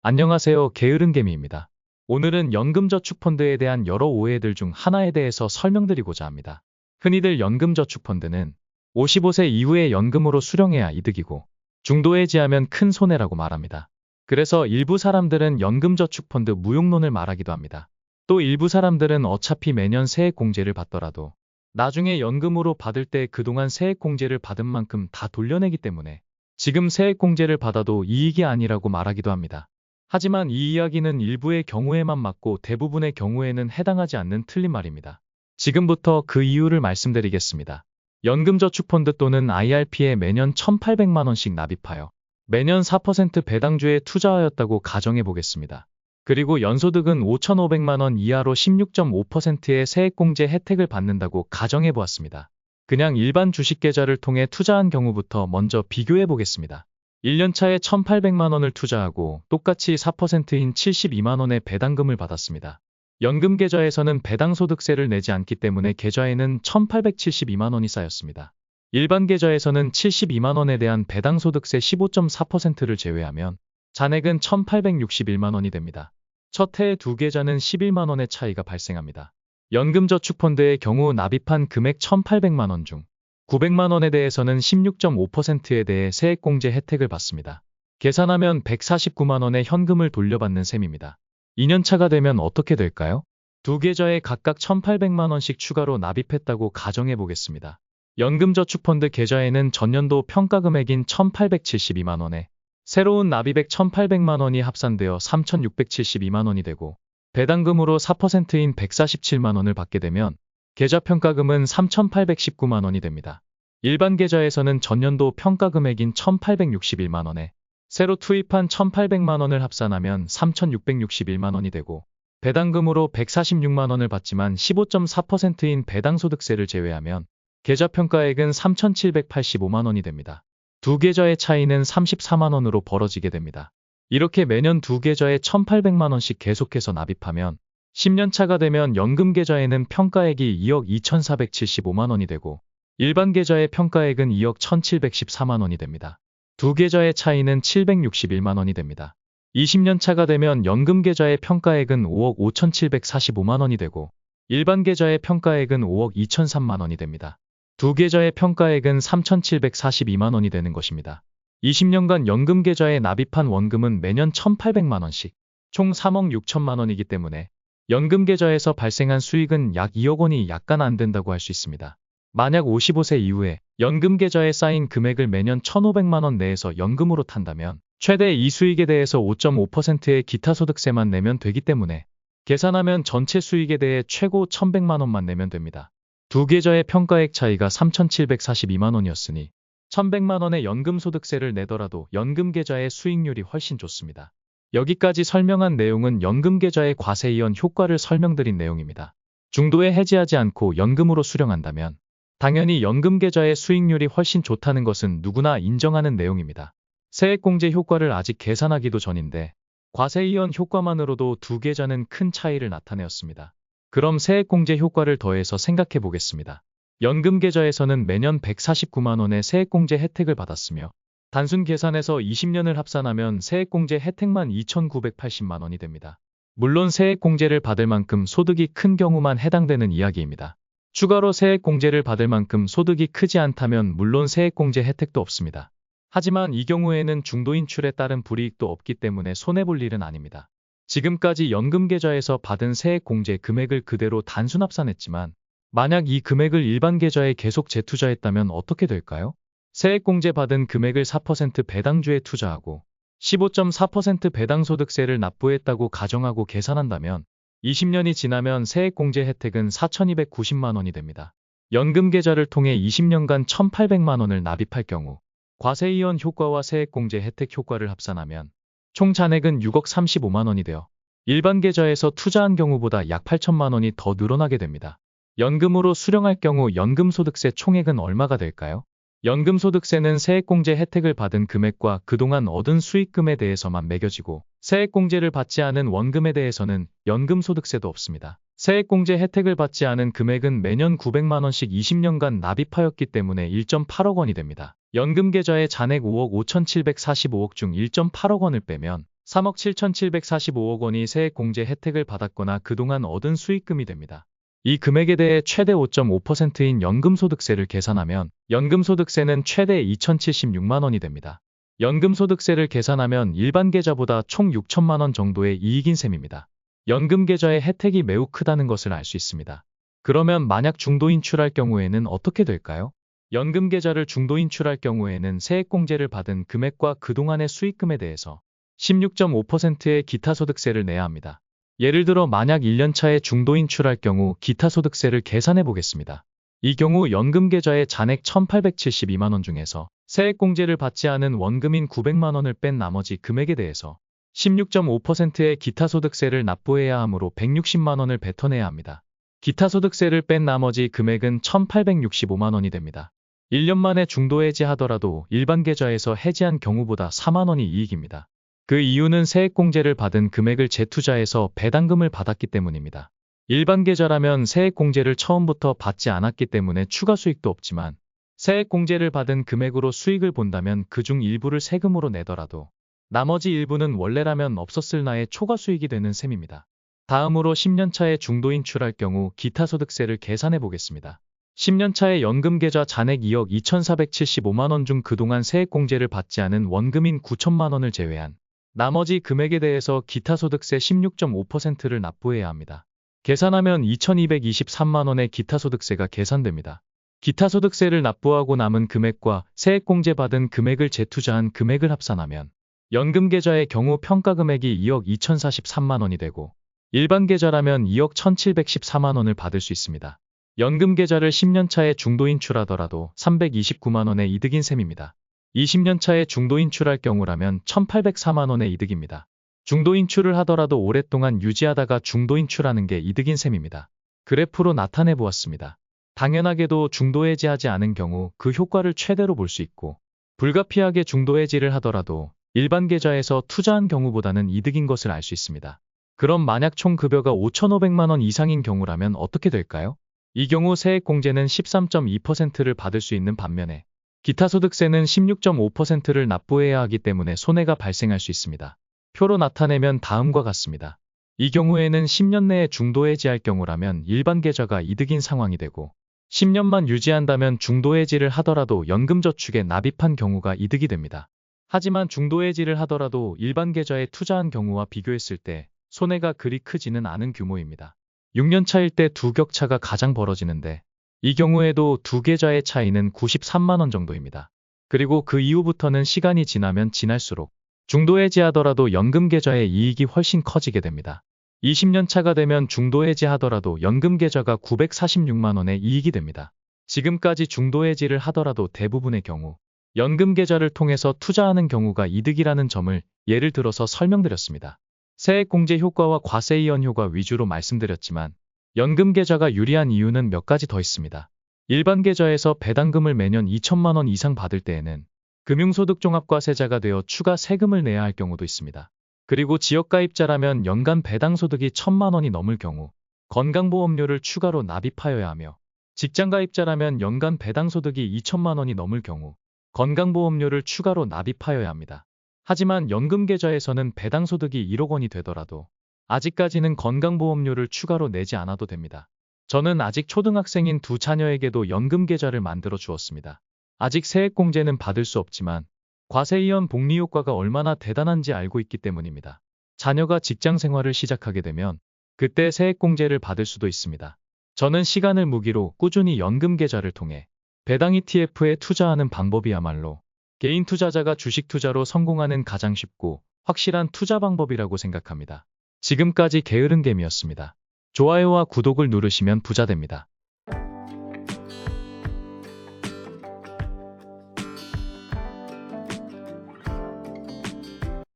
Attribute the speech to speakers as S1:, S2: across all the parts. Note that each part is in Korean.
S1: 안녕하세요. 게으른개미입니다. 오늘은 연금저축펀드에 대한 여러 오해들 중 하나에 대해서 설명드리고자 합니다. 흔히들 연금저축펀드는 55세 이후에 연금으로 수령해야 이득이고 중도해지하면 큰 손해라고 말합니다. 그래서 일부 사람들은 연금저축펀드 무용론을 말하기도 합니다. 또 일부 사람들은 어차피 매년 세액공제를 받더라도 나중에 연금으로 받을 때 그동안 세액공제를 받은 만큼 다 돌려내기 때문에 지금 세액공제를 받아도 이익이 아니라고 말하기도 합니다. 하지만 이 이야기는 일부의 경우에만 맞고 대부분의 경우에는 해당하지 않는 틀린 말입니다. 지금부터 그 이유를 말씀드리겠습니다. 연금저축펀드 또는 IRP에 매년 1,800만 원씩 납입하여 매년 4% 배당주에 투자하였다고 가정해 보겠습니다. 그리고 연소득은 5,500만 원 이하로 16.5%의 세액공제 혜택을 받는다고 가정해 보았습니다. 그냥 일반 주식계좌를 통해 투자한 경우부터 먼저 비교해 보겠습니다. 1년차에 1,800만 원을 투자하고 똑같이 4%인 72만 원의 배당금을 받았습니다. 연금계좌에서는 배당소득세를 내지 않기 때문에 계좌에는 1,872만 원이 쌓였습니다. 일반 계좌에서는 72만 원에 대한 배당소득세 15.4%를 제외하면 잔액은 1,861만 원이 됩니다. 첫 해에 두 계좌는 11만 원의 차이가 발생합니다. 연금저축펀드의 경우 납입한 금액 1,800만 원 중 900만 원에 대해서는 16.5%에 대해 세액공제 혜택을 받습니다. 계산하면 149만 원의 현금을 돌려받는 셈입니다. 2년차가 되면 어떻게 될까요? 두 계좌에 각각 1,800만 원씩 추가로 납입했다고 가정해 보겠습니다. 연금저축펀드 계좌에는 전년도 평가금액인 1,872만 원에 새로운 납입액 1,800만 원이 합산되어 3,672만 원이 되고 배당금으로 4%인 147만 원을 받게 되면 계좌평가금은 3,819만 원이 됩니다. 일반 계좌에서는 전년도 평가금액인 1,861만 원에 새로 투입한 1,800만 원을 합산하면 3,661만 원이 되고 배당금으로 146만 원을 받지만 15.4%인 배당소득세를 제외하면 계좌평가액은 3,785만 원이 됩니다. 두 계좌의 차이는 34만 원으로 벌어지게 됩니다. 이렇게 매년 두 계좌에 1,800만 원씩 계속해서 납입하면 10년 차가 되면 연금 계좌에는 평가액이 2억 2,475만 원이 되고 일반 계좌의 평가액은 2억 1,714만 원이 됩니다. 두 계좌의 차이는 761만 원이 됩니다. 20년 차가 되면 연금 계좌의 평가액은 5억 5,745만 원이 되고 일반 계좌의 평가액은 5억 2,003만 원이 됩니다. 두 계좌의 평가액은 3,742만 원이 되는 것입니다. 20년간 연금 계좌에 납입한 원금은 매년 1,800만 원씩 총 3억 6천만 원이기 때문에 연금 계좌에서 발생한 수익은 약 2억 원이 약간 안 된다고 할 수 있습니다. 만약 55세 이후에 연금 계좌에 쌓인 금액을 매년 1,500만 원 내에서 연금으로 탄다면 최대 이 수익에 대해서 5.5%의 기타 소득세만 내면 되기 때문에 계산하면 전체 수익에 대해 최고 1,100만 원만 내면 됩니다. 두 계좌의 평가액 차이가 3,742만 원이었으니 1,100만 원의 연금소득세를 내더라도 연금 계좌의 수익률이 훨씬 좋습니다. 여기까지 설명한 내용은 연금 계좌의 과세이원 효과를 설명드린 내용입니다. 중도에 해지하지 않고 연금으로 수령한다면 당연히 연금 계좌의 수익률이 훨씬 좋다는 것은 누구나 인정하는 내용입니다. 세액공제 효과를 아직 계산하기도 전인데 과세이원 효과만으로도 두 계좌는 큰 차이를 나타내었습니다. 그럼 세액공제 효과를 더해서 생각해 보겠습니다. 연금 계좌에서는 매년 149만 원의 세액공제 혜택을 받았으며 단순 계산해서 20년을 합산하면 세액공제 혜택만 2,980만 원이 됩니다. 물론 세액공제를 받을 만큼 소득이 큰 경우만 해당되는 이야기입니다. 추가로 세액공제를 받을 만큼 소득이 크지 않다면 물론 세액공제 혜택도 없습니다. 하지만 이 경우에는 중도인출에 따른 불이익도 없기 때문에 손해볼 일은 아닙니다. 지금까지 연금계좌에서 받은 세액공제 금액을 그대로 단순합산했지만 만약 이 금액을 일반 계좌에 계속 재투자했다면 어떻게 될까요? 세액공제 받은 금액을 4% 배당주에 투자하고 15.4% 배당소득세를 납부했다고 가정하고 계산한다면 20년이 지나면 세액공제 혜택은 4,290만 원이 됩니다. 연금계좌를 통해 20년간 1,800만 원을 납입할 경우 과세이원 효과와 세액공제 혜택 효과를 합산하면 총 잔액은 6억 35만 원이 되어 일반 계좌에서 투자한 경우보다 약 8천만 원이 더 늘어나게 됩니다. 연금으로 수령할 경우 연금소득세 총액은 얼마가 될까요? 연금소득세는 세액공제 혜택을 받은 금액과 그동안 얻은 수익금에 대해서만 매겨지고 세액공제를 받지 않은 원금에 대해서는 연금소득세도 없습니다. 세액공제 혜택을 받지 않은 금액은 매년 900만 원씩 20년간 납입하였기 때문에 1.8억 원이 됩니다. 연금계좌의 잔액 5억 5,745억 중 1.8억 원을 빼면 3억 7,745억 원이 세액공제 혜택을 받았거나 그동안 얻은 수익금이 됩니다. 이 금액에 대해 최대 5.5%인 연금소득세를 계산하면 연금소득세는 최대 2,076만 원이 됩니다. 연금소득세를 계산하면 일반 계좌보다 총 6천만 원 정도의 이익인 셈입니다. 연금 계좌의 혜택이 매우 크다는 것을 알 수 있습니다. 그러면 만약 중도 인출할 경우에는 어떻게 될까요? 연금 계좌를 중도 인출할 경우에는 세액공제를 받은 금액과 그동안의 수익금에 대해서 16.5%의 기타소득세를 내야 합니다. 예를 들어 만약 1년차에 중도 인출할 경우 기타소득세를 계산해 보겠습니다. 이 경우 연금 계좌에 잔액 1,872만 원 중에서 세액공제를 받지 않은 원금인 900만 원을 뺀 나머지 금액에 대해서 16.5%의 기타소득세를 납부해야 하므로 160만 원을 뱉어내야 합니다. 기타소득세를 뺀 나머지 금액은 1,865만 원이 됩니다. 1년 만에 중도 해지하더라도 일반 계좌에서 해지한 경우보다 4만 원이 이익입니다. 그 이유는 세액공제를 받은 금액을 재투자해서 배당금을 받았기 때문입니다. 일반 계좌라면 세액공제를 처음부터 받지 않았기 때문에 추가 수익도 없지만 세액공제를 받은 금액으로 수익을 본다면 그중 일부를 세금으로 내더라도 나머지 일부는 원래라면 없었을 나의 초과 수익이 되는 셈입니다. 다음으로 10년차에 중도 인출할 경우 기타소득세를 계산해 보겠습니다. 10년차에 연금계좌 잔액 2억 2,475만 원 중 그동안 세액공제를 받지 않은 원금인 9천만 원을 제외한 나머지 금액에 대해서 기타소득세 16.5%를 납부해야 합니다. 계산하면 2,223만 원의 기타소득세가 계산됩니다. 기타소득세를 납부하고 남은 금액과 세액공제 받은 금액을 재투자한 금액을 합산하면 연금계좌의 경우 평가금액이 2억 2,043만 원이 되고 일반 계좌라면 2억 1,714만 원을 받을 수 있습니다. 연금계좌를 10년차에 중도 인출하더라도 329만 원의 이득인 셈입니다. 20년차에 중도 인출할 경우라면 1,804만 원의 이득입니다. 중도 인출을 하더라도 오랫동안 유지하다가 중도 인출하는 게 이득인 셈입니다. 그래프로 나타내 보았습니다. 당연하게도 중도 해지하지 않은 경우 그 효과를 최대로 볼 수 있고 불가피하게 중도 해지를 하더라도 일반 계좌에서 투자한 경우보다는 이득인 것을 알 수 있습니다. 그럼 만약 총 급여가 5,500만 원 이상인 경우라면 어떻게 될까요? 이 경우 세액공제는 13.2%를 받을 수 있는 반면에 기타소득세는 16.5%를 납부해야 하기 때문에 손해가 발생할 수 있습니다. 표로 나타내면 다음과 같습니다. 이 경우에는 10년 내에 중도 해지할 경우라면 일반 계좌가 이득인 상황이 되고 10년만 유지한다면 중도 해지를 하더라도 연금저축에 납입한 경우가 이득이 됩니다. 하지만 중도 해지를 하더라도 일반 계좌에 투자한 경우와 비교했을 때 손해가 그리 크지는 않은 규모입니다. 6년 차일 때 두 격차가 가장 벌어지는데 이 경우에도 두 계좌의 차이는 93만 원 정도입니다. 그리고 그 이후부터는 시간이 지나면 지날수록 중도 해지하더라도 연금 계좌의 이익이 훨씬 커지게 됩니다. 20년 차가 되면 중도 해지하더라도 연금 계좌가 946만 원의 이익이 됩니다. 지금까지 중도 해지를 하더라도 대부분의 경우 연금 계좌를 통해서 투자하는 경우가 이득이라는 점을 예를 들어서 설명드렸습니다. 세액공제 효과와 과세 이연 효과 위주로 말씀드렸지만 연금 계좌가 유리한 이유는 몇 가지 더 있습니다. 일반 계좌에서 배당금을 매년 2천만 원 이상 받을 때에는 금융소득종합과세자가 되어 추가 세금을 내야 할 경우도 있습니다. 그리고 지역가입자라면 연간 배당소득이 1,000만 원이 넘을 경우 건강보험료를 추가로 납입하여야 하며 직장가입자라면 연간 배당소득이 2천만 원이 넘을 경우 건강보험료를 추가로 납입하여야 합니다. 하지만 연금계좌에서는 배당소득이 1억 원이 되더라도 아직까지는 건강보험료를 추가로 내지 않아도 됩니다. 저는 아직 초등학생인 두 자녀에게도 연금계좌를 만들어 주었습니다. 아직 세액공제는 받을 수 없지만 과세이연 복리효과가 얼마나 대단한지 알고 있기 때문입니다. 자녀가 직장생활을 시작하게 되면 그때 세액공제를 받을 수도 있습니다. 저는 시간을 무기로 꾸준히 연금계좌를 통해 배당 ETF에 투자하는 방법이야말로 개인 투자자가 주식 투자로 성공하는 가장 쉽고 확실한 투자 방법이라고 생각합니다. 지금까지 게으른개미였습니다. 좋아요와 구독을 누르시면 부자 됩니다.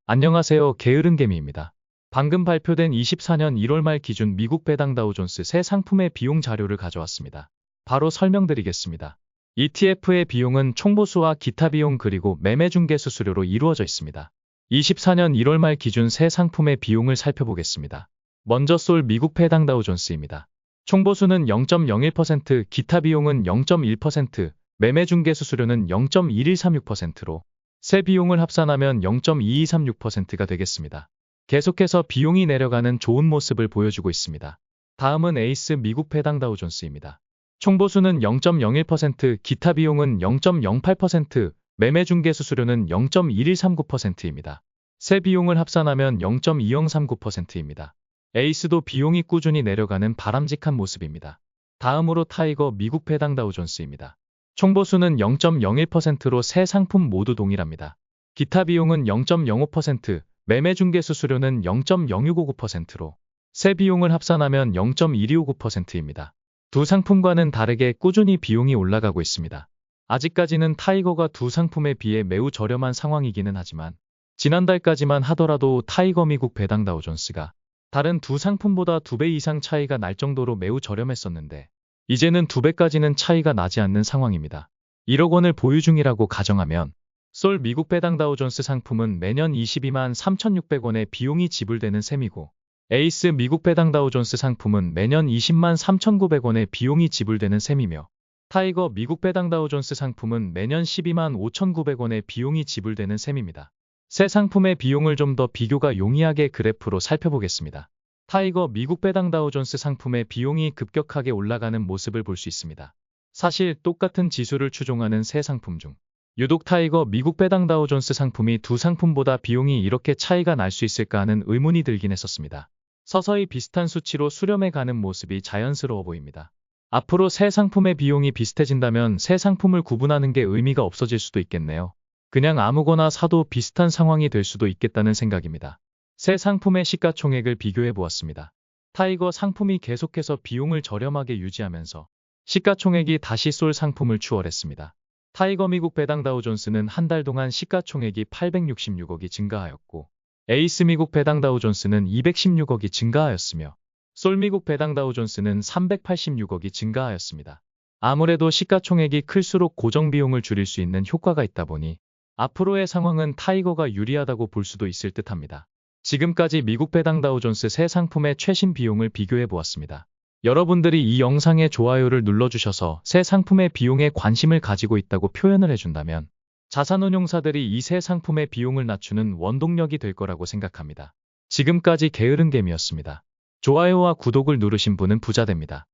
S1: 안녕하세요. 게으른개미입니다. 방금 발표된 24년 1월 말 기준 미국 배당 다우존스 새 상품의 비용 자료를 가져왔습니다. 바로 설명드리겠습니다. ETF의 비용은 총보수와 기타 비용 그리고 매매 중개 수수료로 이루어져 있습니다. 24년 1월 말 기준 새 상품의 비용을 살펴보겠습니다. 먼저 솔 미국 배당 다우존스입니다. 총보수는 0.01%, 기타 비용은 0.1%, 매매 중개 수수료는 0.1136%로 세 비용을 합산하면 0.2236%가 되겠습니다. 계속해서 비용이 내려가는 좋은 모습을 보여주고 있습니다. 다음은 에이스 미국 배당 다우존스입니다. 총보수는 0.01%, 기타 비용은 0.08%, 매매 중개 수수료는 0.1139%입니다. 세 비용을 합산하면 0.2039%입니다. 에이스도 비용이 꾸준히 내려가는 바람직한 모습입니다. 다음으로 타이거 미국 배당 다우존스입니다. 총보수는 0.01%로 세 상품 모두 동일합니다. 기타 비용은 0.05%, 매매 중개 수수료는 0.0659%로 세 비용을 합산하면 0.1259%입니다. 두 상품과는 다르게 꾸준히 비용이 올라가고 있습니다. 아직까지는 타이거가 두 상품에 비해 매우 저렴한 상황이기는 하지만 지난달까지만 하더라도 타이거 미국 배당 다우존스가 다른 두 상품보다 2배 이상 차이가 날 정도로 매우 저렴했었는데 이제는 2배까지는 차이가 나지 않는 상황입니다. 1억 원을 보유 중이라고 가정하면 솔 미국 배당 다우존스 상품은 매년 22만 3,600원의 비용이 지불되는 셈이고 에이스 미국 배당 다우존스 상품은 매년 20만 3,900원의 비용이 지불되는 셈이며 타이거 미국 배당 다우존스 상품은 매년 12만 5,900원의 비용이 지불되는 셈입니다. 세 상품의 비용을 좀 더 비교가 용이하게 그래프로 살펴보겠습니다. 타이거 미국 배당 다우존스 상품의 비용이 급격하게 올라가는 모습을 볼 수 있습니다. 사실 똑같은 지수를 추종하는 세 상품 중 유독 타이거 미국 배당 다우존스 상품이 두 상품보다 비용이 이렇게 차이가 날 수 있을까 하는 의문이 들긴 했었습니다. 서서히 비슷한 수치로 수렴해 가는 모습이 자연스러워 보입니다. 앞으로 세 상품의 비용이 비슷해진다면 세 상품을 구분하는 게 의미가 없어질 수도 있겠네요. 그냥 아무거나 사도 비슷한 상황이 될 수도 있겠다는 생각입니다. 세 상품의 시가총액을 비교해 보았습니다. 타이거 상품이 계속해서 비용을 저렴하게 유지하면서 시가총액이 다시 솔 상품을 추월했습니다. 타이거 미국 배당 다우존스는 한 달 동안 시가총액이 866억이 증가하였고 에이스 미국 배당 다우존스는 216억이 증가하였으며 솔 미국 배당 다우존스는 386억이 증가하였습니다. 아무래도 시가총액이 클수록 고정 비용을 줄일 수 있는 효과가 있다 보니 앞으로의 상황은 타이거가 유리하다고 볼 수도 있을 듯합니다. 지금까지 미국 배당 다우존스 세 상품의 최신 비용을 비교해 보았습니다. 여러분들이 이 영상에 좋아요를 눌러주셔서 새 상품의 비용에 관심을 가지고 있다고 표현을 해준다면 자산운용사들이 이 새 상품의 비용을 낮추는 원동력이 될 거라고 생각합니다. 지금까지 게으른개미였습니다. 좋아요와 구독을 누르신 분은 부자 됩니다.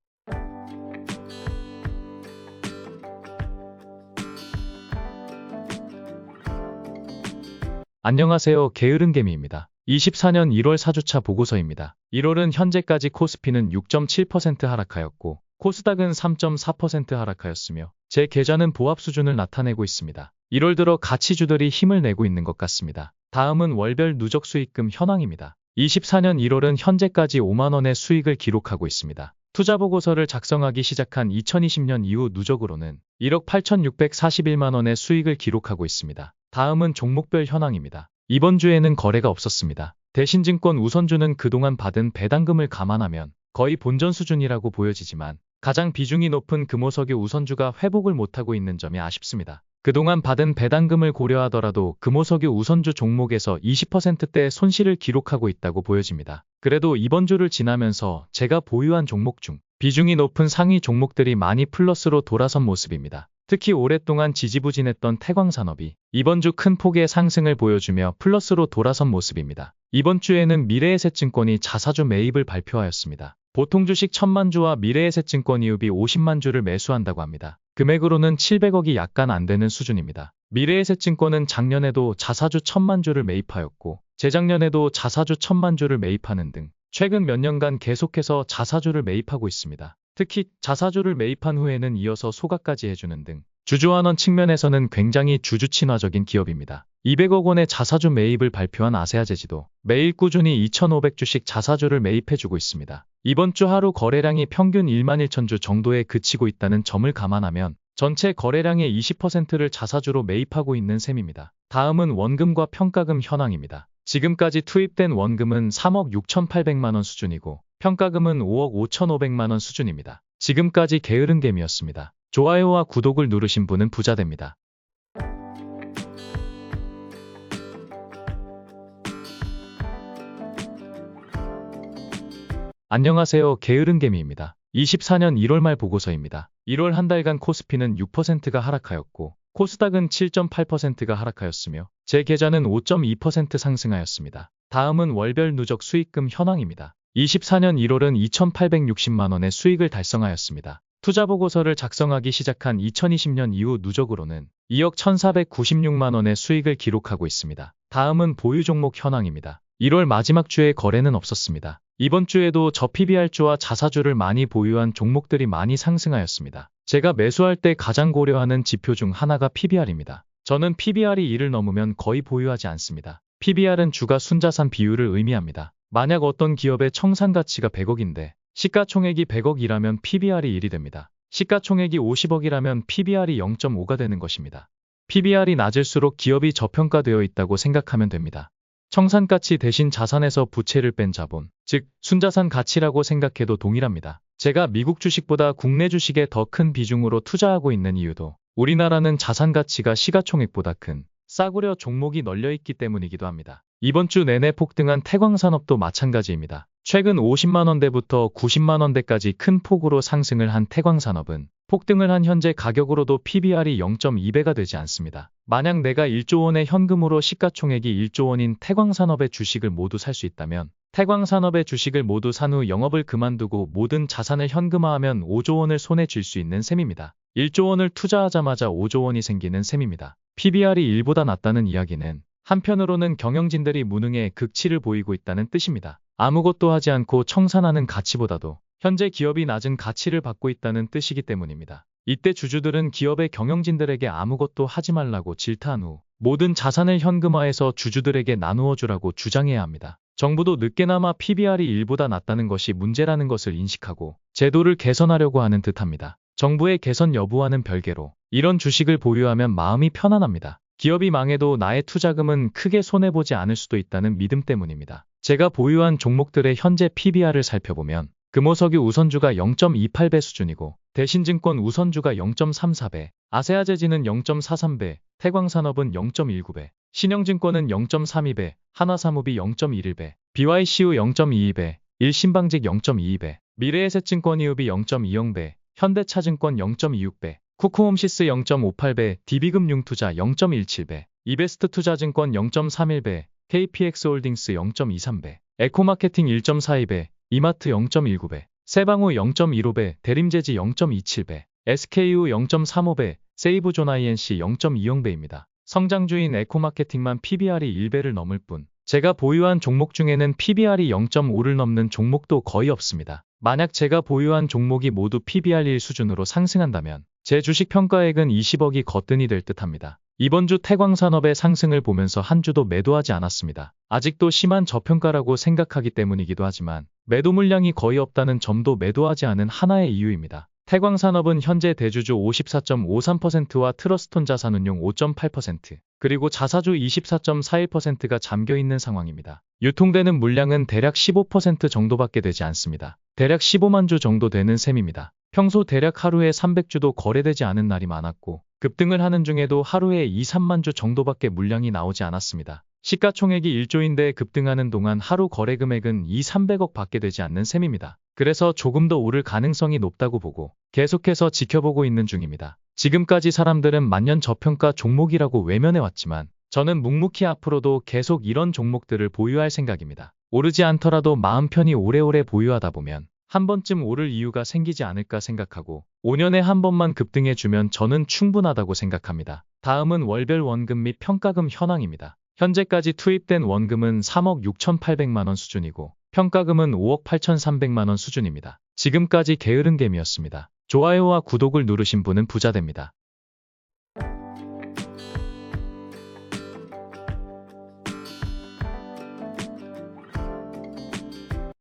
S1: 안녕하세요. 게으른개미입니다. 24년 1월 4주차 보고서입니다. 1월은 현재까지 코스피는 6.7% 하락하였고 코스닥은 3.4% 하락하였으며 제 계좌는 보합 수준을 나타내고 있습니다. 1월 들어 가치주들이 힘을 내고 있는 것 같습니다. 다음은 월별 누적 수익금 현황입니다. 24년 1월은 현재까지 5만원의 수익을 기록하고 있습니다. 투자보고서를 작성하기 시작한 2020년 이후 누적으로는 1억 8,641만원의 수익을 기록하고 있습니다. 다음은 종목별 현황입니다. 이번 주에는 거래가 없었습니다. 대신증권 우선주는 그동안 받은 배당금을 감안하면 거의 본전 수준이라고 보여지지만 가장 비중이 높은 금호석유 우선주가 회복을 못하고 있는 점이 아쉽습니다. 그동안 받은 배당금을 고려하더라도 금호석유 우선주 종목에서 20%대의 손실을 기록하고 있다고 보여집니다. 그래도 이번 주를 지나면서 제가 보유한 종목 중 비중이 높은 상위 종목들이 많이 플러스로 돌아선 모습입니다. 특히 오랫동안 지지부진했던 태광산업이 이번 주 큰 폭의 상승을 보여주며 플러스로 돌아선 모습입니다. 이번 주에는 미래에셋증권이 자사주 매입을 발표하였습니다. 보통 주식 1,000만 주와 미래에셋증권 이읍이 50만 주를 매수한다고 합니다. 금액으로는 700억이 약간 안 되는 수준입니다. 미래에셋증권은 작년에도 자사주 1,000만 주를 매입하였고 재작년에도 자사주 1,000만 주를 매입하는 등 최근 몇 년간 계속해서 자사주를 매입하고 있습니다. 특히 자사주를 매입한 후에는 이어서 소각까지 해주는 등 주주환원 측면에서는 굉장히 주주 친화적인 기업입니다. 200억 원의 자사주 매입을 발표한 아세아제지도 매일 꾸준히 2,500주씩 자사주를 매입해주고 있습니다. 이번 주 하루 거래량이 평균 1만 1천 주 정도에 그치고 있다는 점을 감안하면 전체 거래량의 20%를 자사주로 매입하고 있는 셈입니다. 다음은 원금과 평가금 현황입니다. 지금까지 투입된 원금은 3억 6,800만 원 수준이고 평가금은 5억 5,500만 원 수준입니다. 지금까지 게으른개미였습니다. 좋아요와 구독을 누르신 분은 부자 됩니다. 안녕하세요. 게으른개미입니다. 24년 1월 말 보고서입니다. 1월 한 달간 코스피는 6%가 하락하였고 코스닥은 7.8%가 하락하였으며 제 계좌는 5.2% 상승하였습니다. 다음은 월별 누적 수익금 현황입니다. 24년 1월은 2,860만 원의 수익을 달성하였습니다. 투자 보고서를 작성하기 시작한 2020년 이후 누적으로는 2억 1,496만 원의 수익을 기록하고 있습니다. 다음은 보유 종목 현황입니다. 1월 마지막 주에 거래는 없었습니다. 이번 주에도 저PBR주와 자사주를 많이 보유한 종목들이 많이 상승하였습니다. 제가 매수할 때 가장 고려하는 지표 중 하나가 PBR입니다. 저는 PBR이 1을 넘으면 거의 보유하지 않습니다. PBR은 주가 순자산 비율을 의미합니다. 만약 어떤 기업의 청산가치가 100억인데 시가총액이 100억이라면 PBR이 1이 됩니다. 시가총액이 50억이라면 PBR이 0.5가 되는 것입니다. PBR이 낮을수록 기업이 저평가되어 있다고 생각하면 됩니다. 청산가치 대신 자산에서 부채를 뺀 자본, 즉 순자산 가치라고 생각해도 동일합니다. 제가 미국 주식보다 국내 주식에 더 큰 비중으로 투자하고 있는 이유도 우리나라는 자산 가치가 시가총액보다 큰 싸구려 종목이 널려있기 때문이기도 합니다. 이번 주 내내 폭등한 태광산업도 마찬가지입니다. 최근 50만원대부터 90만원대까지 큰 폭으로 상승을 한 태광산업은 폭등을 한 현재 가격으로도 PBR이 0.2배가 되지 않습니다. 만약 내가 1조 원의 현금으로 시가총액이 1조 원인 태광산업의 주식을 모두 살 수 있다면 태광산업의 주식을 모두 산 후 영업을 그만두고 모든 자산을 현금화하면 5조 원을 손에 쥘 수 있는 셈입니다. 1조 원을 투자하자마자 5조 원이 생기는 셈입니다. PBR이 1보다 낮다는 이야기는 한편으로는 경영진들이 무능에 극치를 보이고 있다는 뜻입니다. 아무것도 하지 않고 청산하는 가치보다도 현재 기업이 낮은 가치를 받고 있다는 뜻이기 때문입니다. 이때 주주들은 기업의 경영진들에게 아무것도 하지 말라고 질타한 후 모든 자산을 현금화해서 주주들에게 나누어 주라고 주장해야 합니다. 정부도 늦게나마 PBR이 1보다 낮다는 것이 문제라는 것을 인식하고 제도를 개선하려고 하는 듯합니다. 정부의 개선 여부와는 별개로 이런 주식을 보유하면 마음이 편안합니다. 기업이 망해도 나의 투자금은 크게 손해보지 않을 수도 있다는 믿음 때문입니다. 제가 보유한 종목들의 현재 PBR을 살펴보면 금호석유 우선주가 0.28배 수준이고 대신증권 우선주가 0.34배, 아세아제지는 0.43배, 태광산업은 0.19배, 신영증권은 0.32배, 하나사무비 0.11배, BYCU 0.22배, 일신방직 0.22배, 미래에셋증권이읍이 0.20배, 현대차증권 0.26배, 쿠쿠홈시스 0.58배, DB금융투자 0.17배, 이베스트투자증권 0.31배, KPX홀딩스 0.23배, 에코마케팅 1.42배, 이마트 0.19배, 세방우 0.15배, 대림제지 0.27배, SKU 0.35배, 세이브존 INC 0.20배입니다. 성장주인 에코마케팅만 PBR이 1배를 넘을 뿐 제가 보유한 종목 중에는 PBR이 0.5를 넘는 종목도 거의 없습니다. 만약 제가 보유한 종목이 모두 PBR 1 수준으로 상승한다면 제 주식 평가액은 20억이 거뜬히 될 듯합니다. 이번 주 태광산업의 상승을 보면서 한 주도 매도하지 않았습니다. 아직도 심한 저평가라고 생각하기 때문이기도 하지만 매도 물량이 거의 없다는 점도 매도하지 않은 하나의 이유입니다. 태광산업은 현재 대주주 54.53%와 트러스톤 자산운용 5.8%, 그리고 자사주 24.41%가 잠겨있는 상황입니다. 유통되는 물량은 대략 15% 정도밖에 되지 않습니다. 대략 15만 주 정도 되는 셈입니다. 평소 대략 하루에 300주도 거래되지 않은 날이 많았고 급등을 하는 중에도 하루에 2, 3만 주 정도밖에 물량이 나오지 않았습니다. 시가총액이 1조인데 급등하는 동안 하루 거래 금액은 2, 300억 밖에 되지 않는 셈입니다. 그래서 조금 더 오를 가능성이 높다고 보고 계속해서 지켜보고 있는 중입니다. 지금까지 사람들은 만년 저평가 종목이라고 외면해왔지만 저는 묵묵히 앞으로도 계속 이런 종목들을 보유할 생각입니다. 오르지 않더라도 마음 편히 오래오래 보유하다 보면 한 번쯤 오를 이유가 생기지 않을까 생각하고 5년에 한 번만 급등해주면 저는 충분하다고 생각합니다. 다음은 월별 원금 및 평가금 현황입니다. 현재까지 투입된 원금은 3억 6,800만원 수준이고 평가금은 5억 8,300만원 수준입니다. 지금까지 게으른개미였습니다. 좋아요와 구독을 누르신 분은 부자 됩니다.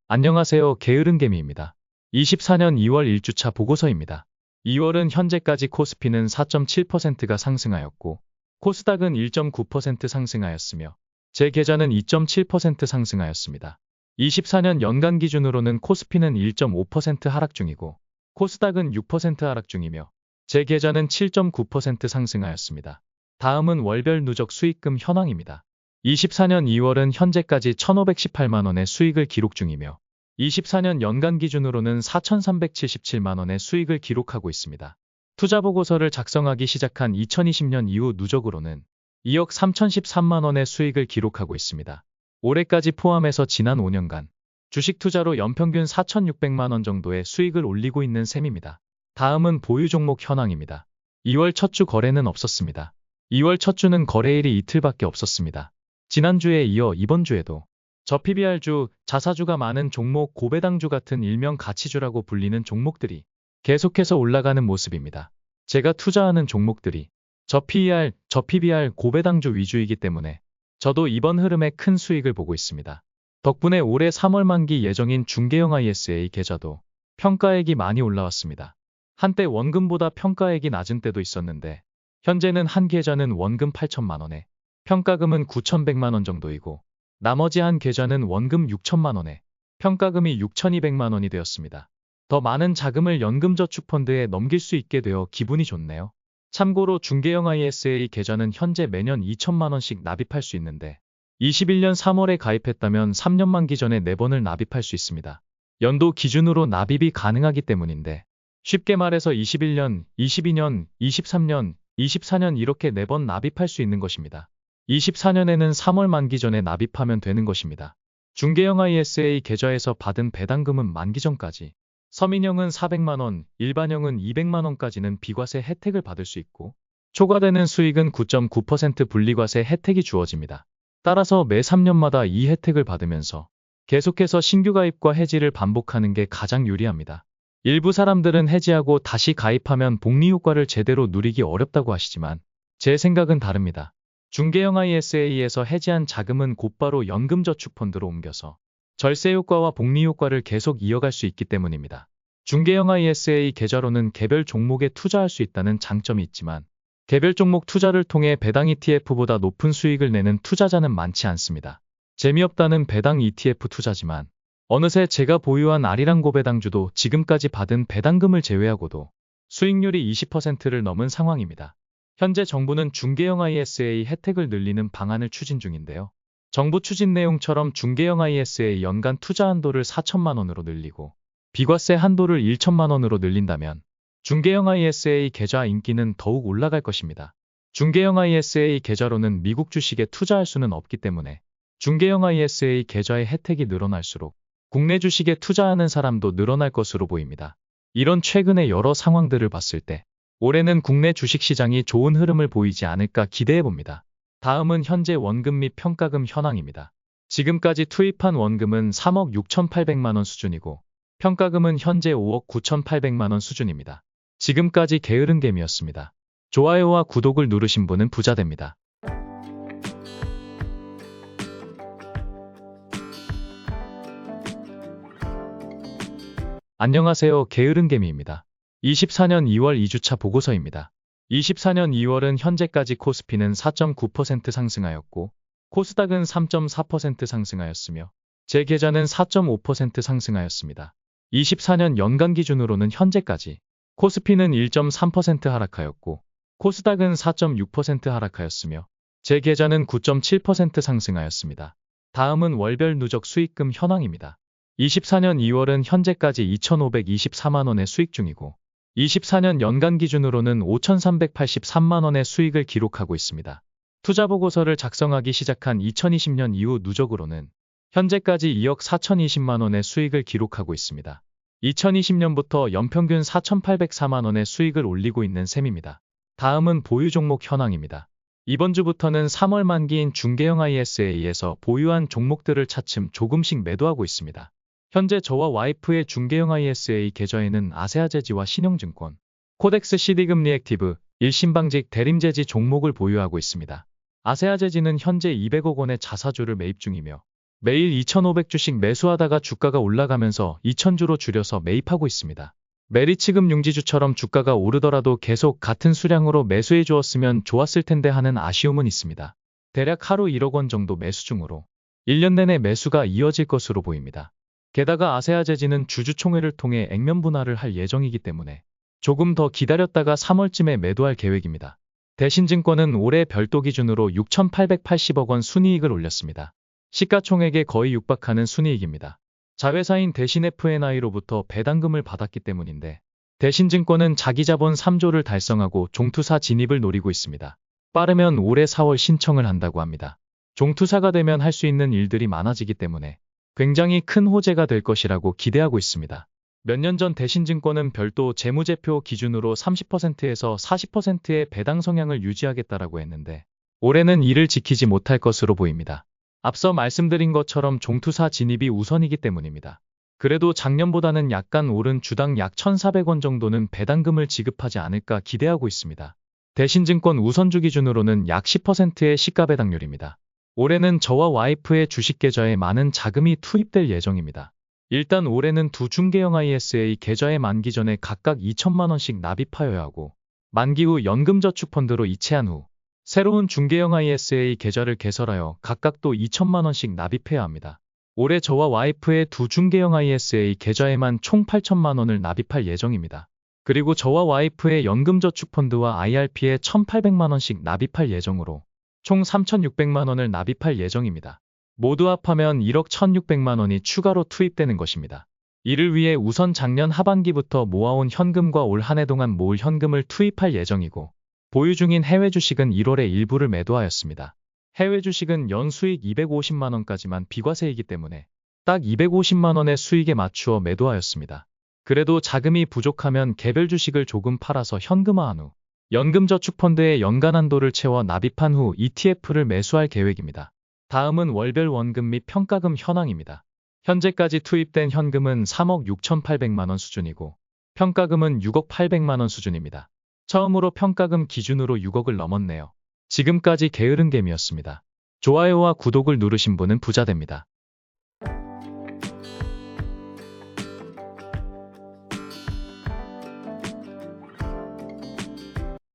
S1: 안녕하세요. 게으른개미입니다. 24년 2월 1주차 보고서입니다. 2월은 현재까지 코스피는 4.7%가 상승하였고 코스닥은 1.9% 상승하였으며 제 계좌는 2.7% 상승하였습니다. 24년 연간 기준으로는 코스피는 1.5% 하락 중이고 코스닥은 6% 하락 중이며 제 계좌는 7.9% 상승하였습니다. 다음은 월별 누적 수익금 현황입니다. 24년 2월은 현재까지 1,518만원의 수익을 기록 중이며 24년 연간 기준으로는 4,377만원의 수익을 기록하고 있습니다. 투자보고서를 작성하기 시작한 2020년 이후 누적으로는 2억 3,013만 원의 수익을 기록하고 있습니다. 올해까지 포함해서 지난 5년간 주식 투자로 연평균 4,600만 원 정도의 수익을 올리고 있는 셈입니다. 다음은 보유 종목 현황입니다. 2월 첫 주 거래는 없었습니다. 2월 첫 주는 거래일이 이틀밖에 없었습니다. 지난주에 이어 이번 주에도 저PBR주, 자사주가 많은 종목 고배당주 같은 일명 가치주라고 불리는 종목들이 계속해서 올라가는 모습입니다. 제가 투자하는 종목들이 저PER, 저PBR 고배당주 위주이기 때문에 저도 이번 흐름에 큰 수익을 보고 있습니다. 덕분에 올해 3월 만기 예정인 중개형 ISA 계좌도 평가액이 많이 올라왔습니다. 한때 원금보다 평가액이 낮은 때도 있었는데 현재는 한 계좌는 원금 8천만 원에 평가금은 9,100만 원 정도이고 나머지 한 계좌는 원금 6천만 원에 평가금이 6,200만 원이 되었습니다. 더 많은 자금을 연금저축펀드에 넘길 수 있게 되어 기분이 좋네요. 참고로 중개형 ISA 계좌는 현재 매년 2천만 원씩 납입할 수 있는데 21년 3월에 가입했다면 3년 만기 전에 4번을 납입할 수 있습니다. 연도 기준으로 납입이 가능하기 때문인데 쉽게 말해서 21년, 22년, 23년, 24년 이렇게 4번 납입할 수 있는 것입니다. 24년에는 3월 만기 전에 납입하면 되는 것입니다. 중개형 ISA 계좌에서 받은 배당금은 만기 전까지 서민형은 400만 원, 일반형은 200만 원까지는 비과세 혜택을 받을 수 있고 초과되는 수익은 9.9% 분리과세 혜택이 주어집니다. 따라서 매 3년마다 이 혜택을 받으면서 계속해서 신규 가입과 해지를 반복하는 게 가장 유리합니다. 일부 사람들은 해지하고 다시 가입하면 복리 효과를 제대로 누리기 어렵다고 하시지만 제 생각은 다릅니다. 중개형 ISA에서 해지한 자금은 곧바로 연금저축펀드로 옮겨서 절세 효과와 복리 효과를 계속 이어갈 수 있기 때문입니다. 중개형 ISA 계좌로는 개별 종목에 투자할 수 있다는 장점이 있지만 개별 종목 투자를 통해 배당 ETF보다 높은 수익을 내는 투자자는 많지 않습니다. 재미없다는 배당 ETF 투자지만 어느새 제가 보유한 아리랑 고배당주도 지금까지 받은 배당금을 제외하고도 수익률이 20%를 넘은 상황입니다. 현재 정부는 중개형 ISA 혜택을 늘리는 방안을 추진 중인데요. 정부 추진 내용처럼 중개형 ISA 연간 투자 한도를 4천만 원으로 늘리고 비과세 한도를 1천만 원으로 늘린다면 중개형 ISA 계좌 인기는 더욱 올라갈 것입니다. 중개형 ISA 계좌로는 미국 주식에 투자할 수는 없기 때문에 중개형 ISA 계좌의 혜택이 늘어날수록 국내 주식에 투자하는 사람도 늘어날 것으로 보입니다. 이런 최근의 여러 상황들을 봤을 때 올해는 국내 주식시장이 좋은 흐름을 보이지 않을까 기대해봅니다. 다음은 현재 원금 및 평가금 현황입니다. 지금까지 투입한 원금은 3억 6,800만 원 수준이고 평가금은 현재 5억 9,800만 원 수준입니다. 지금까지 게으른개미였습니다. 좋아요와 구독을 누르신 분은 부자 됩니다. 안녕하세요. 게으른개미입니다. 24년 2월 2주차 보고서입니다. 24년 2월은 현재까지 코스피는 4.9% 상승하였고 코스닥은 3.4% 상승하였으며 제 계좌는 4.5% 상승하였습니다. 24년 연간 기준으로는 현재까지 코스피는 1.3% 하락하였고 코스닥은 4.6% 하락하였으며 제 계좌는 9.7% 상승하였습니다. 다음은 월별 누적 수익금 현황입니다. 24년 2월은 현재까지 2,524만 원의 수익 중이고 24년 연간 기준으로는 5,383만 원의 수익을 기록하고 있습니다. 투자보고서를 작성하기 시작한 2020년 이후 누적으로는 현재까지 2억 4,020만 원의 수익을 기록하고 있습니다. 2020년부터 연평균 4,804만 원의 수익을 올리고 있는 셈입니다. 다음은 보유 종목 현황입니다. 이번 주부터는 3월 만기인 중개형 ISA에서 보유한 종목들을 차츰 조금씩 매도하고 있습니다. 현재 저와 와이프의 중개형 ISA 계좌에는 아세아제지와 신용증권, 코덱스 CD금리 액티브, 일신방직 대림제지 종목을 보유하고 있습니다. 아세아제지는 현재 200억 원의 자사주를 매입 중이며 매일 2,500주씩 매수하다가 주가가 올라가면서 2,000주로 줄여서 매입하고 있습니다. 메리츠금 융지주처럼 주가가 오르더라도 계속 같은 수량으로 매수해 주었으면 좋았을 텐데 하는 아쉬움은 있습니다. 대략 하루 1억 원 정도 매수 중으로 1년 내내 매수가 이어질 것으로 보입니다. 게다가 아세아제지는 주주총회를 통해 액면 분할을 할 예정이기 때문에 조금 더 기다렸다가 3월쯤에 매도할 계획입니다. 대신증권은 올해 별도 기준으로 6,880억 원 순이익을 올렸습니다. 시가총액에 거의 육박하는 순이익입니다. 자회사인 대신 F&I로부터 배당금을 받았기 때문인데 대신증권은 자기자본 3조를 달성하고 종투사 진입을 노리고 있습니다. 빠르면 올해 4월 신청을 한다고 합니다. 종투사가 되면 할 수 있는 일들이 많아지기 때문에 굉장히 큰 호재가 될 것이라고 기대하고 있습니다. 몇 년 전 대신증권은 별도 재무제표 기준으로 30%에서 40%의 배당 성향을 유지하겠다라고 했는데 올해는 이를 지키지 못할 것으로 보입니다. 앞서 말씀드린 것처럼 종투사 진입이 우선이기 때문입니다. 그래도 작년보다는 약간 오른 주당 약 1,400원 정도는 배당금을 지급하지 않을까 기대하고 있습니다. 대신증권 우선주 기준으로는 약 10%의 시가배당률입니다. 올해는 저와 와이프의 주식 계좌에 많은 자금이 투입될 예정입니다. 일단 올해는 두 중개형 ISA 계좌에 만기 전에 각각 2천만 원씩 납입하여야 하고 만기 후 연금저축펀드로 이체한 후 새로운 중개형 ISA 계좌를 개설하여 각각 또 2천만 원씩 납입해야 합니다. 올해 저와 와이프의 두 중개형 ISA 계좌에만 총 8천만 원을 납입할 예정입니다. 그리고 저와 와이프의 연금저축펀드와 IRP에 1,800만 원씩 납입할 예정으로 총 3,600만 원을 납입할 예정입니다. 모두 합하면 1억 1,600만 원이 추가로 투입되는 것입니다. 이를 위해 우선 작년 하반기부터 모아온 현금과 올 한 해 동안 모을 현금을 투입할 예정이고 보유 중인 해외 주식은 1월에 일부를 매도하였습니다. 해외 주식은 연수익 250만 원까지만 비과세이기 때문에 딱 250만 원의 수익에 맞추어 매도하였습니다. 그래도 자금이 부족하면 개별 주식을 조금 팔아서 현금화한 후 연금저축펀드에 연간 한도를 채워 납입한 후 ETF를 매수할 계획입니다. 다음은 월별 원금 및 평가금 현황입니다. 현재까지 투입된 현금은 3억 6,800만 원 수준이고 평가금은 6억 800만 원 수준입니다. 처음으로 평가금 기준으로 6억을 넘었네요. 지금까지 게으른개미였습니다. 좋아요와 구독을 누르신 분은 부자 됩니다.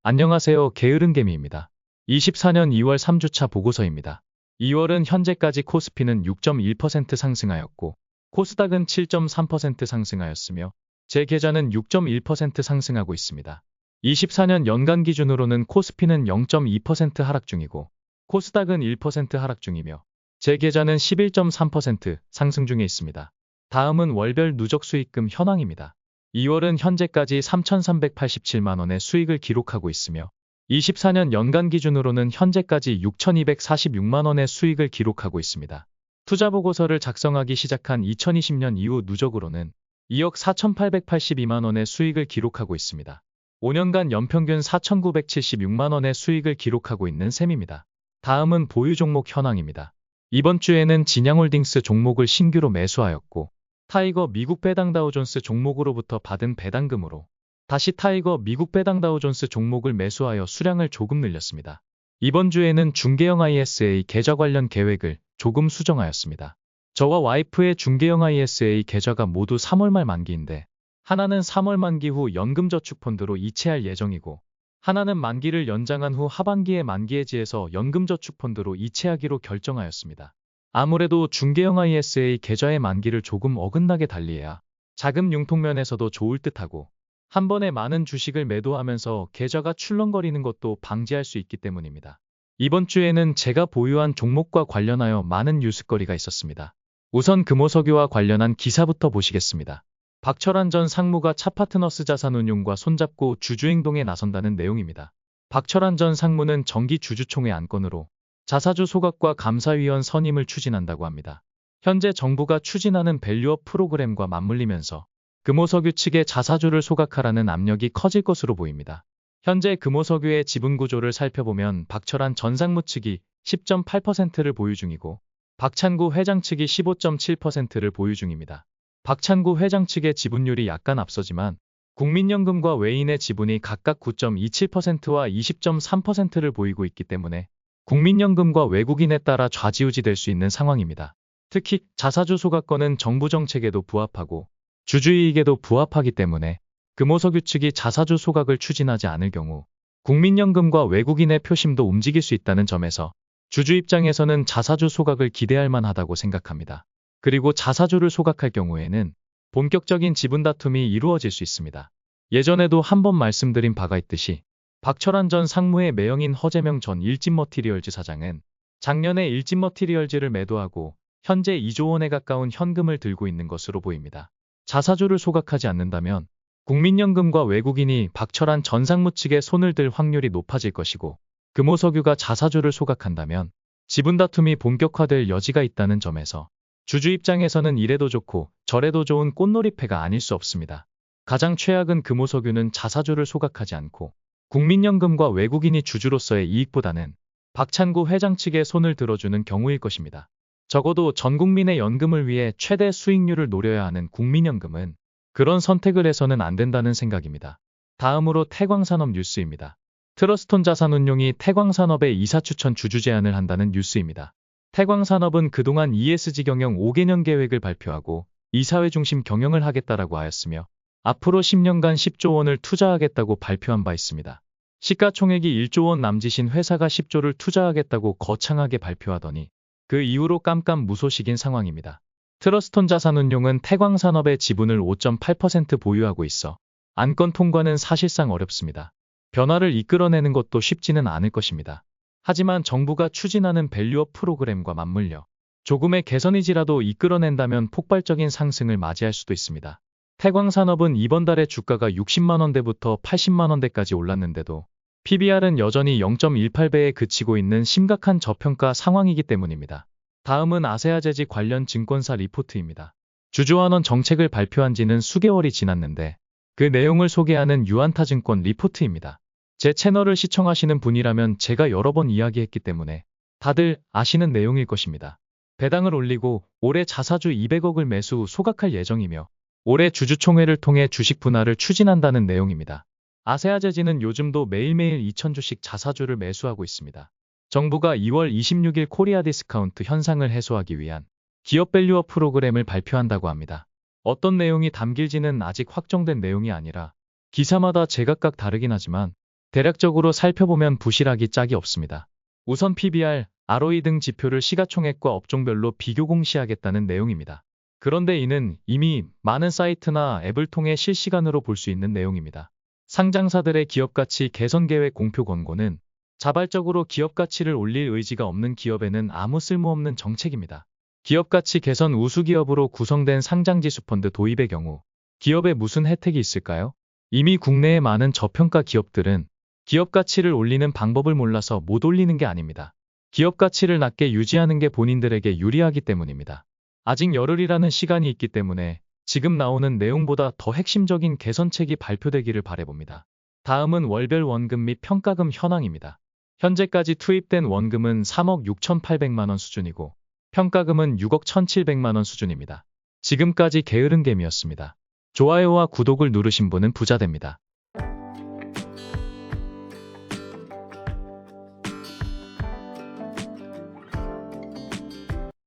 S1: 안녕하세요. 게으른개미입니다. 24년 2월 3주차 보고서입니다. 2월은 현재까지 코스피는 6.1% 상승하였고 코스닥은 7.3% 상승하였으며 제 계좌는 6.1% 상승하고 있습니다. 24년 연간 기준으로는 코스피는 0.2% 하락 중이고 코스닥은 1% 하락 중이며 제 계좌는 11.3% 상승 중에 있습니다. 다음은 월별 누적 수익금 현황입니다. 2월은 현재까지 3,387만 원의 수익을 기록하고 있으며 24년 연간 기준으로는 현재까지 6,246만 원의 수익을 기록하고 있습니다. 투자보고서를 작성하기 시작한 2020년 이후 누적으로는 2억 4,882만 원의 수익을 기록하고 있습니다. 5년간 연평균 4,976만 원의 수익을 기록하고 있는 셈입니다. 다음은 보유 종목 현황입니다. 이번 주에는 진양홀딩스 종목을 신규로 매수하였고 타이거 미국 배당 다우존스 종목으로부터 받은 배당금으로 다시 타이거 미국 배당 다우존스 종목을 매수하여 수량을 조금 늘렸습니다. 이번 주에는 중개형 ISA 계좌 관련 계획을 조금 수정하였습니다. 저와 와이프의 중개형 ISA 계좌가 모두 3월 말 만기인데 하나는 3월 만기 후 연금저축펀드로 이체할 예정이고 하나는 만기를 연장한 후 하반기에 만기해지해서 연금저축펀드로 이체하기로 결정하였습니다. 아무래도 중개형 ISA 계좌의 만기를 조금 어긋나게 달리해야 자금 융통면에서도 좋을 듯하고 한 번에 많은 주식을 매도하면서 계좌가 출렁거리는 것도 방지할 수 있기 때문입니다. 이번 주에는 제가 보유한 종목과 관련하여 많은 뉴스거리가 있었습니다. 우선 금호석유와 관련한 기사부터 보시겠습니다. 박철환 전 상무가 차파트너스 자산운용과 손잡고 주주행동에 나선다는 내용입니다. 박철환 전 상무는 정기 주주총회 안건으로 자사주 소각과 감사위원 선임을 추진한다고 합니다. 현재 정부가 추진하는 밸류업 프로그램과 맞물리면서 금호석유 측의 자사주를 소각하라는 압력이 커질 것으로 보입니다. 현재 금호석유의 지분구조를 살펴보면 박철환 전 상무 측이 10.8%를 보유 중이고 박찬구 회장 측이 15.7%를 보유 중입니다. 박찬구 회장 측의 지분율이 약간 앞서지만 국민연금과 외인의 지분이 각각 9.27%와 20.3%를 보이고 있기 때문에 국민연금과 외국인에 따라 좌지우지될 수 있는 상황입니다. 특히 자사주 소각권은 정부 정책에도 부합하고 주주이익에도 부합하기 때문에 금호석유 측이 자사주 소각을 추진하지 않을 경우 국민연금과 외국인의 표심도 움직일 수 있다는 점에서 주주 입장에서는 자사주 소각을 기대할 만하다고 생각합니다. 그리고 자사주를 소각할 경우에는 본격적인 지분 다툼이 이루어질 수 있습니다. 예전에도 한번 말씀드린 바가 있듯이 박철환 전 상무의 매형인 허재명 전 일진머티리얼즈 사장은 작년에 일진머티리얼즈를 매도하고 현재 2조 원에 가까운 현금을 들고 있는 것으로 보입니다. 자사주를 소각하지 않는다면 국민연금과 외국인이 박철한 전 상무 측에 손을 들 확률이 높아질 것이고 금호석유가 자사주를 소각한다면 지분 다툼이 본격화될 여지가 있다는 점에서 주주 입장에서는 이래도 좋고 저래도 좋은 꽃놀이패가 아닐 수 없습니다. 가장 최악은 금호석유는 자사주를 소각하지 않고 국민연금과 외국인이 주주로서의 이익보다는 박찬구 회장 측에 손을 들어주는 경우일 것입니다. 적어도 전 국민의 연금을 위해 최대 수익률을 노려야 하는 국민연금은 그런 선택을 해서는 안 된다는 생각입니다. 다음으로 태광산업 뉴스입니다. 트러스톤 자산운용이 태광산업의 이사 추천 주주 제안을 한다는 뉴스입니다. 태광산업은 그동안 ESG 경영 5개년 계획을 발표하고 이사회 중심 경영을 하겠다라고 하였으며 앞으로 10년간 10조 원을 투자하겠다고 발표한 바 있습니다. 시가총액이 1조 원 남짓인 회사가 10조를 투자하겠다고 거창하게 발표하더니 그 이후로 깜깜무소식인 상황입니다. 트러스톤 자산운용은 태광산업의 지분을 5.8% 보유하고 있어 안건 통과는 사실상 어렵습니다. 변화를 이끌어내는 것도 쉽지는 않을 것입니다. 하지만 정부가 추진하는 밸류업 프로그램과 맞물려 조금의 개선이지라도 이끌어낸다면 폭발적인 상승을 맞이할 수도 있습니다. 태광산업은 이번 달에 주가가 60만원대부터 80만원대까지 올랐는데도 PBR은 여전히 0.18배에 그치고 있는 심각한 저평가 상황이기 때문입니다. 다음은 아세아재지 관련 증권사 리포트입니다. 주주환원 정책을 발표한 지는 수개월이 지났는데 그 내용을 소개하는 유안타증권 리포트입니다. 제 채널을 시청하시는 분이라면 제가 여러 번 이야기했기 때문에 다들 아시는 내용일 것입니다. 배당을 올리고 올해 자사주 200억을 매수 소각할 예정이며 올해 주주총회를 통해 주식 분할을 추진한다는 내용입니다. 아세아재지는 요즘도 매일매일 2,000주씩 자사주를 매수하고 있습니다. 정부가 2월 26일 코리아 디스카운트 현상을 해소하기 위한 기업 밸류업 프로그램을 발표한다고 합니다. 어떤 내용이 담길지는 아직 확정된 내용이 아니라 기사마다 제각각 다르긴 하지만 대략적으로 살펴보면 부실하기 짝이 없습니다. 우선 PBR, ROE 등 지표를 시가총액과 업종별로 비교 공시하겠다는 내용입니다. 그런데 이는 이미 많은 사이트나 앱을 통해 실시간으로 볼 수 있는 내용입니다. 상장사들의 기업가치 개선 계획 공표 권고는 자발적으로 기업가치를 올릴 의지가 없는 기업에는 아무 쓸모없는 정책입니다. 기업가치 개선 우수기업으로 구성된 상장지수펀드 도입의 경우 기업에 무슨 혜택이 있을까요? 이미 국내의 많은 저평가 기업들은 기업가치를 올리는 방법을 몰라서 못 올리는 게 아닙니다. 기업가치를 낮게 유지하는 게 본인들에게 유리하기 때문입니다. 아직 열흘이라는 시간이 있기 때문에 지금 나오는 내용보다 더 핵심적인 개선책이 발표되기를 바라봅니다. 다음은 월별 원금 및 평가금 현황입니다. 현재까지 투입된 원금은 3억 6,800만원 수준이고 평가금은 6억 1,700만원 수준입니다. 지금까지 게으른 겜이었습니다. 좋아요와 구독을 누르신 분은 부자 됩니다.